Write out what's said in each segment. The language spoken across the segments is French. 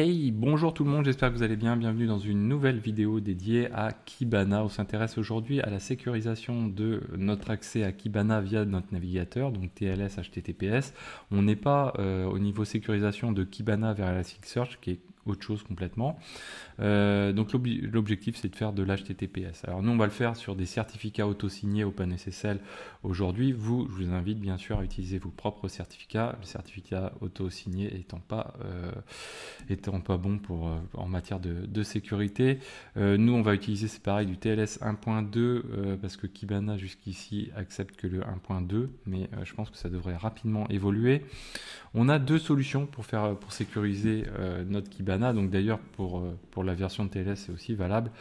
Hey, bonjour tout le monde, j'espère que vous allez bien. Bienvenue dans une nouvelle vidéo dédiée à Kibana. On s'intéresse aujourd'hui à la sécurisation de notre accès à Kibana via notre navigateur, donc TLS HTTPS. On n'est pas au niveau sécurisation de Kibana vers Elasticsearch, qui est autre chose complètement. Donc l'objectif c'est de faire de l'HTTPS. Alors nous on va le faire sur des certificats auto-signés OpenSSL aujourd'hui. Je vous invite bien sûr à utiliser vos propres certificats, le certificat auto-signé étant pas bon pour, en matière de sécurité. Nous on va utiliser, c'est pareil, du TLS 1.2 parce que Kibana jusqu'ici accepte que le 1.2, mais je pense que ça devrait rapidement évoluer. On a deux solutions pour sécuriser notre Kibana. Donc d'ailleurs pour la version de TLS c'est aussi valable.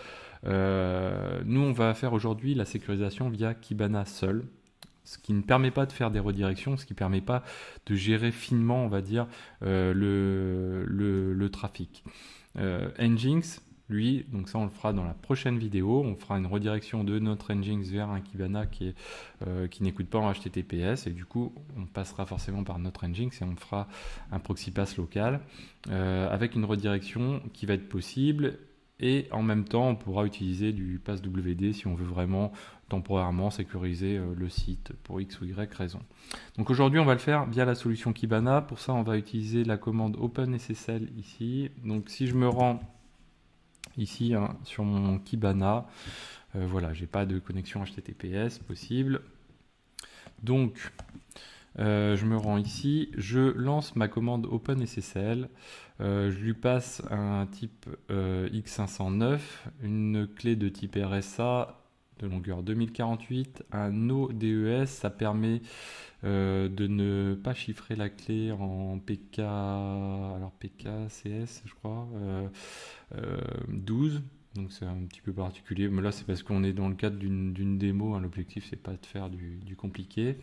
Nous on va faire aujourd'hui la sécurisation via Kibana seul, ce qui ne permet pas de faire des redirections, ce qui ne permet pas de gérer finement, on va dire, le trafic. Nginx, lui, donc ça on le fera dans la prochaine vidéo, on fera une redirection de notre Nginx vers un Kibana qui n'écoute pas en HTTPS, et du coup on passera forcément par notre Nginx et on fera un proxy pass local avec une redirection qui va être possible. Et en même temps, on pourra utiliser du passwd si on veut vraiment temporairement sécuriser le site pour X ou Y raison. Donc aujourd'hui, on va le faire via la solution Kibana. Pour ça, on va utiliser la commande OpenSSL ici. Donc si je me rends ici sur mon Kibana, voilà, j'ai pas de connexion HTTPS possible. Donc je me rends ici, je lance ma commande OpenSSL, je lui passe un type X509, une clé de type RSA de longueur 2048, un ODES, ça permet de ne pas chiffrer la clé en PK, alors PKCS je crois, 12. Donc c'est un petit peu particulier, mais là c'est parce qu'on est dans le cadre d'une démo, hein. L'objectif c'est pas de faire du compliqué.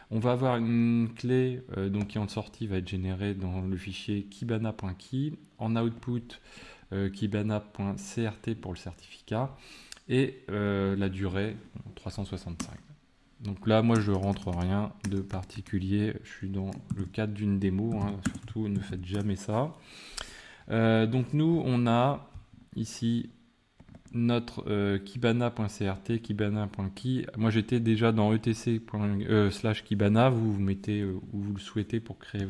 On va avoir une clé donc qui en sortie va être générée dans le fichier kibana.key, en output kibana.crt pour le certificat, et la durée 365. Donc là moi je rentre rien de particulier, je suis dans le cadre d'une démo, hein. Surtout ne faites jamais ça. Donc nous on a ici notre kibana.crt, kibana.key. Moi j'étais déjà dans etc/kibana, vous mettez où vous le souhaitez pour créer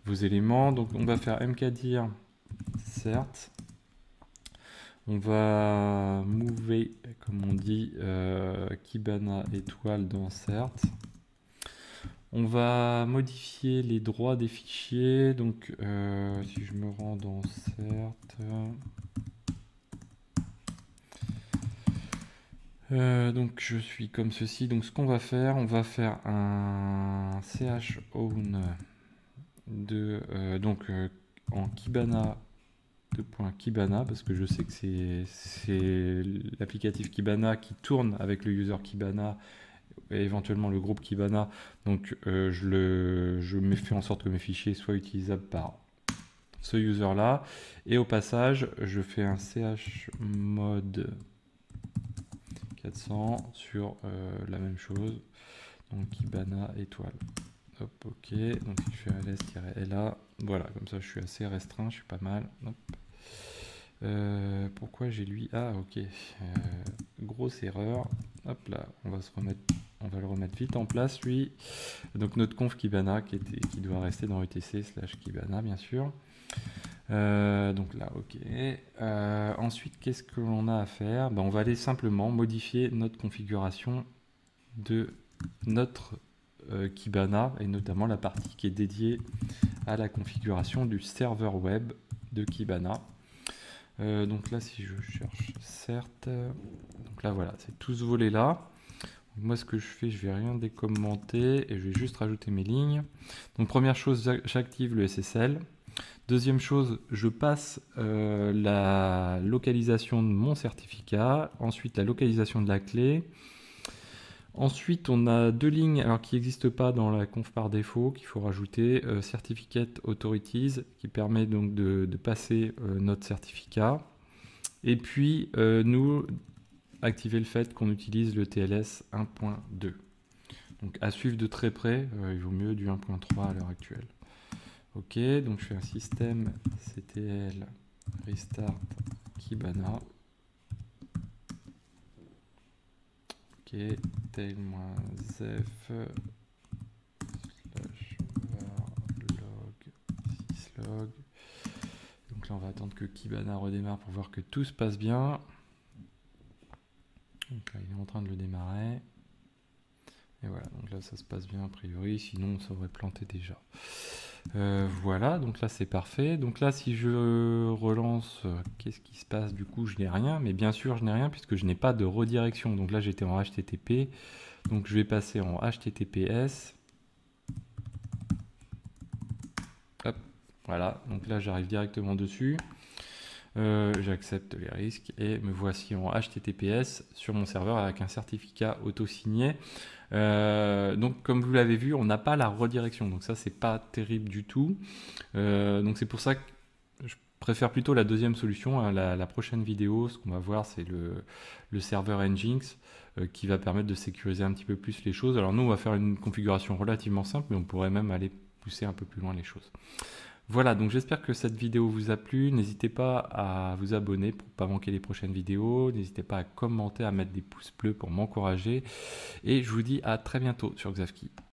vos éléments. Donc on va faire mkdir cert, on va mover, comme on dit, kibana étoile dans cert. On va modifier les droits des fichiers. Donc si je me rends dans cert, donc je suis comme ceci. Donc ce qu'on va faire, on va faire un chown en Kibana .kibana, parce que je sais que c'est l'applicatif Kibana qui tourne avec le user Kibana et éventuellement le groupe Kibana. Donc je fais en sorte que mes fichiers soient utilisables par ce user là, et au passage je fais un chmod 400 sur la même chose, donc Kibana étoile. Hop, ok, donc si je fais ls-la, voilà, comme ça je suis assez restreint, je suis pas mal. Hop. Pourquoi j'ai lui? Ah ok, grosse erreur. Hop là, on va le remettre vite en place lui. Donc notre conf Kibana qui doit rester dans etc/Kibana bien sûr. Donc là ok. Ensuite qu'est-ce que l'on a à faire? On va aller simplement modifier notre configuration de notre Kibana, et notamment la partie qui est dédiée à la configuration du serveur web de Kibana. Donc là si je cherche certes, donc là voilà, c'est tout ce volet là. Moi ce que je fais, je vais rien décommenter et je vais juste rajouter mes lignes. Donc première chose, j'active le SSL. Deuxième chose, je passe la localisation de mon certificat, ensuite la localisation de la clé. Ensuite, on a deux lignes alors qui n'existent pas dans la conf par défaut, qu'il faut rajouter, Certificate Authorities, qui permet donc de passer notre certificat. Et puis, nous, activer le fait qu'on utilise le TLS 1.2. Donc, à suivre de très près, il vaut mieux du 1.3 à l'heure actuelle. Ok, donc je fais un système ctl restart Kibana. Ok, tail-f /var log syslog. Donc là on va attendre que Kibana redémarre pour voir que tout se passe bien. Donc là il est en train de le démarrer. Et voilà, donc là ça se passe bien a priori, sinon ça aurait planté déjà. Voilà, donc là c'est parfait. Donc là si je relance, qu'est-ce qui se passe? Du coup je n'ai rien, mais bien sûr je n'ai rien puisque je n'ai pas de redirection. Donc là j'étais en HTTP, donc je vais passer en HTTPS. Hop, voilà, donc là j'arrive directement dessus. J'accepte les risques et me voici en HTTPS sur mon serveur avec un certificat auto-signé. Donc comme vous l'avez vu, on n'a pas la redirection, donc ça c'est pas terrible du tout. Donc c'est pour ça que je préfère plutôt la deuxième solution. Hein. La prochaine vidéo, ce qu'on va voir, c'est le serveur Nginx qui va permettre de sécuriser un petit peu plus les choses. Alors nous, on va faire une configuration relativement simple, mais on pourrait même aller pousser un peu plus loin les choses. Voilà, donc j'espère que cette vidéo vous a plu. N'hésitez pas à vous abonner pour ne pas manquer les prochaines vidéos. N'hésitez pas à commenter, à mettre des pouces bleus pour m'encourager. Et je vous dis à très bientôt sur Xavki.